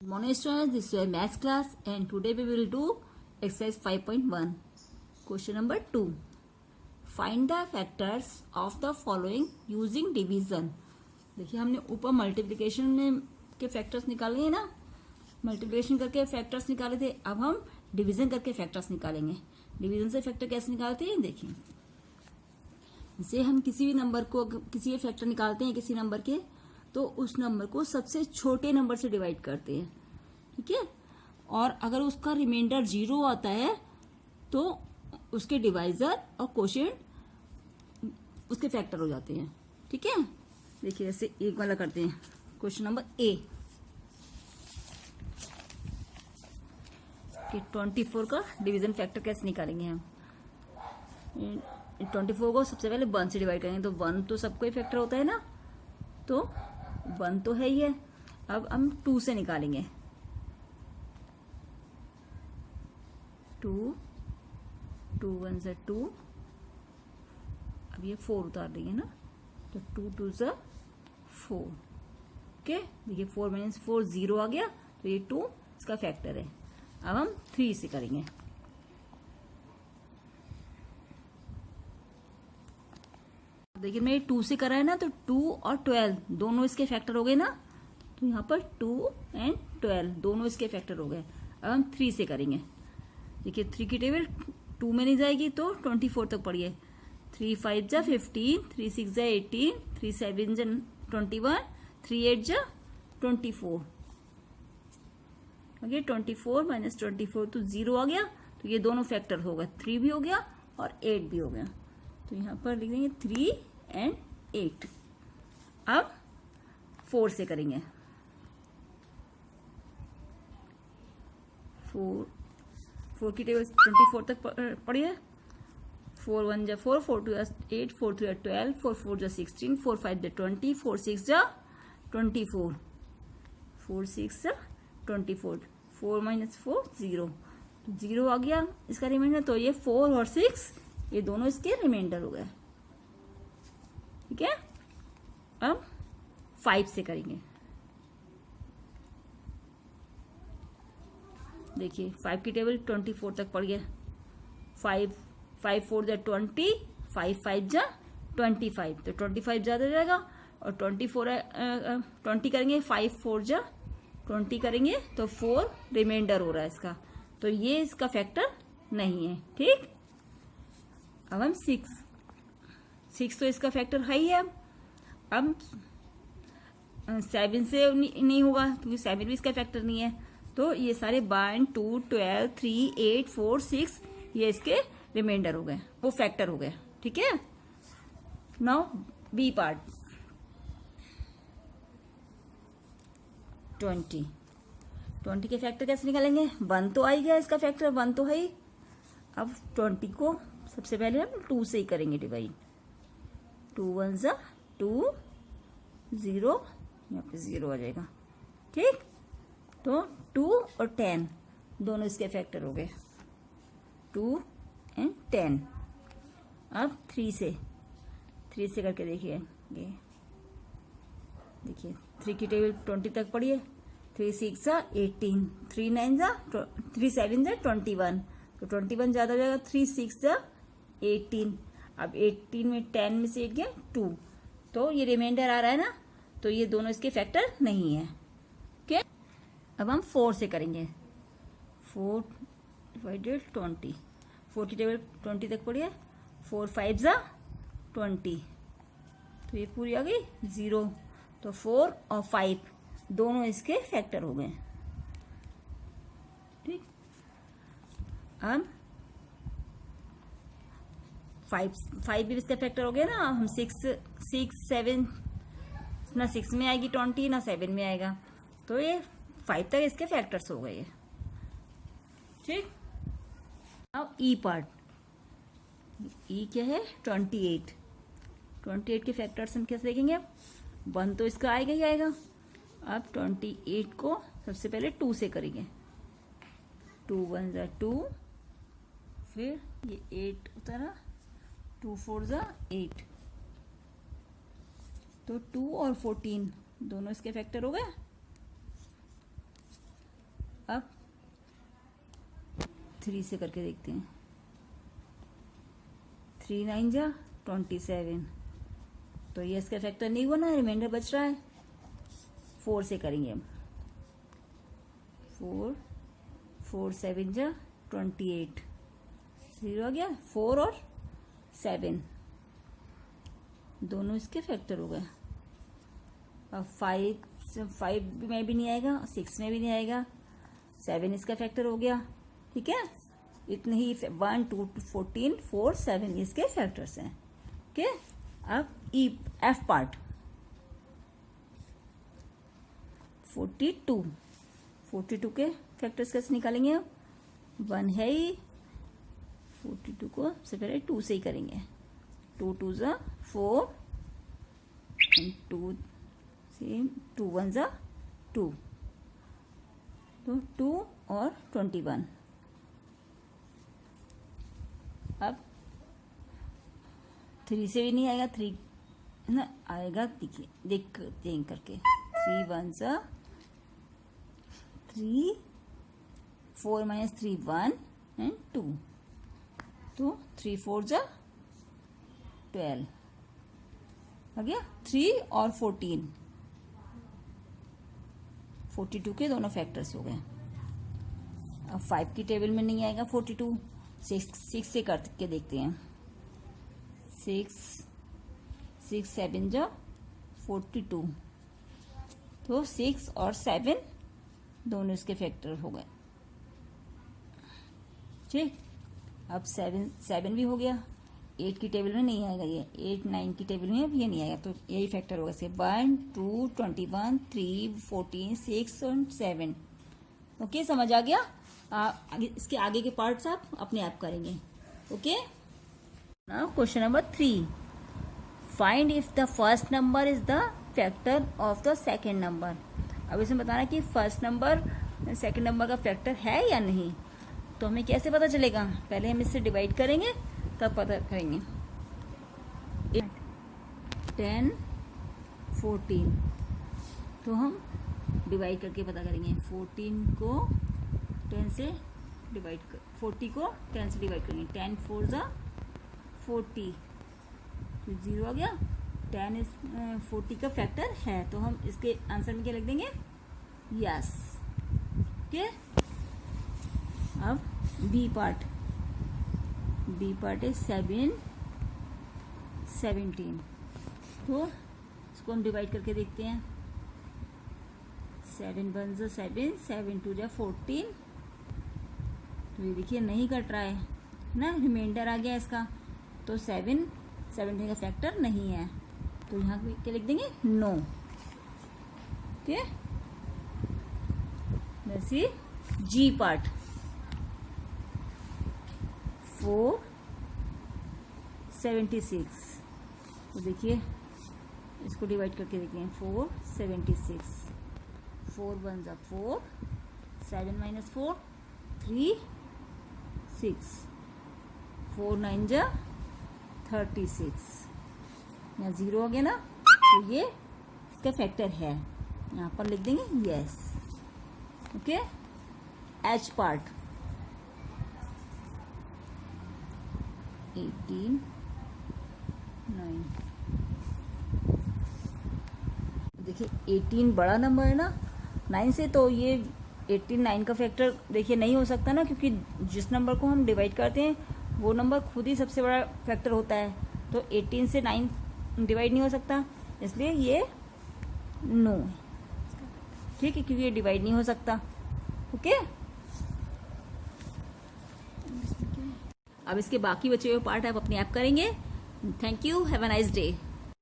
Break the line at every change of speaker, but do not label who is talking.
Morning students, this is your maths class and today we will do exercise 5.1. Question number 2. Find the factors of the following using division. देखिए हमने ऊपर multiplication में के factors निकाले हैं ना, multiplication करके फैक्टर्स निकाले थे. अब हम डिवीजन करके फैक्टर्स निकालेंगे. डिवीजन से फैक्टर कैसे निकालते हैं देखिए. जैसे हम किसी भी नंबर को, किसी भी फैक्टर निकालते हैं किसी नंबर के, तो उस नंबर को सबसे छोटे नंबर से डिवाइड करते हैं. ठीक है. और अगर उसका रिमाइंडर 0 आता है तो उसके डिवाइजर और कोशेंट उसके फैक्टर हो जाते हैं. ठीक है. देखिए जैसे एक वाला करते हैं. क्वेश्चन नंबर ए कि 24 का डिवीजन फैक्टर कैसे निकालेंगे हम. 24 को सबसे पहले 1 से डिवाइड करेंगे. तो 1 तो सबको ही फैक्टर होता है ना, तो 1 तो है ही है. अब हम 2 से निकालेंगे. 2 1 से 2. अब ये 4 उतार देंगे ना, तो 2 2 से 4. ओके. देखिए 4 माइनस 4 0 आ गया, तो ये 2 इसका फैक्टर है. अब हम 3 से करेंगे. देखिए मैं 2 से करा है ना, तो 2 और 12 दोनों इसके फैक्टर हो गए ना. तो यहाँ पर 2 एंड 12 दोनों इसके फैक्टर हो गए. अब हम 3 से करेंगे. देखिए 3 की टेबल 2 में नहीं जाएगी तो 24 तक पढ़िए. 3 5 जा 15, 3 6 जा 18, 3 7 जा 21, 3 8 जा 24. ओके. 24 माइनस 24 तो 0 आ गया, तो ये दोनों फैक्टर हो गए. 3 भी हो गया और 8 भी हो गया. तो यहाँ पर लिख देंगे 3 एंड 8. अब 4 से करेंगे. 4 की टेबल 24 तक पढ़िए. 4 1 जा 4, 4 2 8, 4 3 12, 4 4 जा 16, 4 5 जा 20, 4 6 जा 24, 4 6 जा 24. 4 माइनस 4 0, तो 0 आ गया इसका रिमाइंडर. तो ये 4 और 6 ये दोनों इसके रिमाइंडर हो गए. ठीक है. अब 5 से करेंगे. देखिए 5 की टेबल 24 तक पड़ गया. 5 4 जा 20, 5 5 जा 25, तो 25 ज्यादा जाएगा. और 20 करेंगे, 5 4 जा 20 करेंगे, तो 4 रिमाइंडर हो रहा है इसका. तो ये इसका फैक्टर नहीं है. ठीक. अब हम 6 तो इसका फैक्टर है ही है. अब 7 से नहीं होगा क्योंकि 7 भी इसका फैक्टर नहीं है. तो ये सारे 1 2 12 3 8 4 6 ये इसके रिमाइंडर हो गए, वो फैक्टर हो गए. ठीक है. Now B part. 20 के फैक्टर कैसे निकालेंगे. 1 तो आ ही गया इसका फैक्टर, 1 तो है ही. अब 20 को सबसे पहले हम 2 से ही करेंगे डिवाइड. 2 1 जा 2, 0 यहाँ पे 0 आ जाएगा. ठीक. तो 2 और 10 दोनों इसके फैक्टर हो गए. 2 एंड 10. अब 3 से करके देखिए. ये देखिए 3 की टेबल 20 तक पढ़िए. 3 6 जा 18, 3 9 जा 3 7 जा 21, तो 21 ज्यादा हो जाएगा. 3 6 जा 18. अब 18 में 10 में से 8 गया 2, तो ये रिमाइंडर आ रहा है ना, तो ये दोनों इसके फैक्टर नहीं है. ओके. अब हम 4 से करेंगे. 4 डिवाइडेड 20. 4 की टेबल 20 तक पढ़िए. 4 5 जा 20, तो ये पूरी आ गई 0. तो 4 और 5 दोनों इसके फैक्टर हो गए. ठीक. अब 5 भी इसका फैक्टर हो गया ना. हम 6 7 ना 6 में आएगी 20 ना 7 में आएगा, तो ये 5 तक इसके फैक्टर्स हो गए. ठीक. अब ई पार्ट. ई क्या है. 28 के फैक्टर्स हम कैसे देखेंगे. 1 तो इसका आएगा ही आएगा. अब 28 को सबसे पहले 2 से करेंगे. 2 1 जा 2, फिर ये 8 उतारा, 2 4 जा 8, तो 2 और 14 दोनों इसके फैक्टर हो गए. अब 3 से करके देखते हैं। 3 9 जा 27, तो ये इसका फैक्टर नहीं हुआ ना, रिमाइंडर बच रहा है। 4 से करेंगे हम। 4 7 जा 28, 0 आ गया। 4 और 7 दोनों इसके फैक्टर हो गए। अब 5 में भी नहीं आएगा, 6 में भी नहीं आएगा, 7 इसका फैक्टर हो गया। ठीक है, इतने ही 1 2 14 4 7 इसके फैक्टर्स हैं। ओके, अब एफ पार्ट 42 के फैक्टर्स कैसे निकालेंगे अब? 1 है ही, 42 को सबसे पहले 2 से ही करेंगे। 2 2 जा 4 एंड 2 1 जा 2, तो 2 और 21। अब 3 से भी नहीं आएगा, 3 ना आएगा, देखिए देख करके। 3 1 जा 3, 4 - 3 1 एंड 2, तो 3 4 जा 12 आ गया। 3 और 14, 42 के दोनों फैक्टर्स हो गए। अब 5 की टेबल में नहीं आएगा 42, 6 से करके देखते हैं। 6 7 जा 42, तो 6 और 7 दोनों इसके फैक्टर हो गए। ठीक, अब 7 भी हो गया। 8 की टेबल में नहीं आएगा ये, 8 9 की टेबल में अब ये नहीं आएगा, तो यही फैक्टर होगा। 1 2 21 3 14 6 और 7। ओके, समझ आ गया? इसके आगे के पार्ट्स आप अपने आप करेंगे। Okay, now question number 3, find if the first number is the factor of the second number. अब इसमें बताना कि फर्स्ट नंबर सेकेंड नंबर का फैक्टर है या नहीं। तो हमें कैसे पता चलेगा? पहले हम इससे डिवाइड करेंगे तब पता करेंगे। 10 14, तो हम डिवाइड करके पता करेंगे। 14 को 10 से डिवाइड कर, 40 को 10 से डिवाइड करेंगे। 10 4 जा 40, तो 0 आ गया। 10 इस 40 का फैक्टर है, तो हम इसके आंसर में क्या लिख देंगे? यस। ओके, अब बी पार्ट है 7 17, तो इसको हम डिवाइड करके देखते हैं। 7 1 जा 7, 7 2 जा 14, तो ये देखिए नहीं कट रहा है ना, रिमाइंडर आ गया इसका, तो 17 का फैक्टर नहीं है, तो यहाँ पे क्या लिख देंगे? नो। ओके, वैसे जी पार्ट 4 76, तो देखिए इसको डिवाइड करके देखते हैं। 4 76, 4 1 जा 4, 7 - 4 3 6, 4 9 जा 36, यहाँ 0 हो गया ना, तो ये इसका फैक्टर है, यहाँ पर लिख देंगे यस। ओके, एच पार्ट 18 9, देखिए 18 बड़ा नंबर है ना 9 से, तो ये 18 9 का फैक्टर देखिए नहीं हो सकता ना, क्योंकि जिस नंबर को हम डिवाइड करते हैं वो नंबर खुद ही सबसे बड़ा फैक्टर होता है, तो 18 से 9 डिवाइड नहीं हो सकता, इसलिए ये नो है। ठीक है, क्योंकि ये डिवाइड नहीं हो सकता। ओके, अब इसके बाकी बचे हुए पार्ट आप अपने आप करेंगे। Thank you, have a nice day.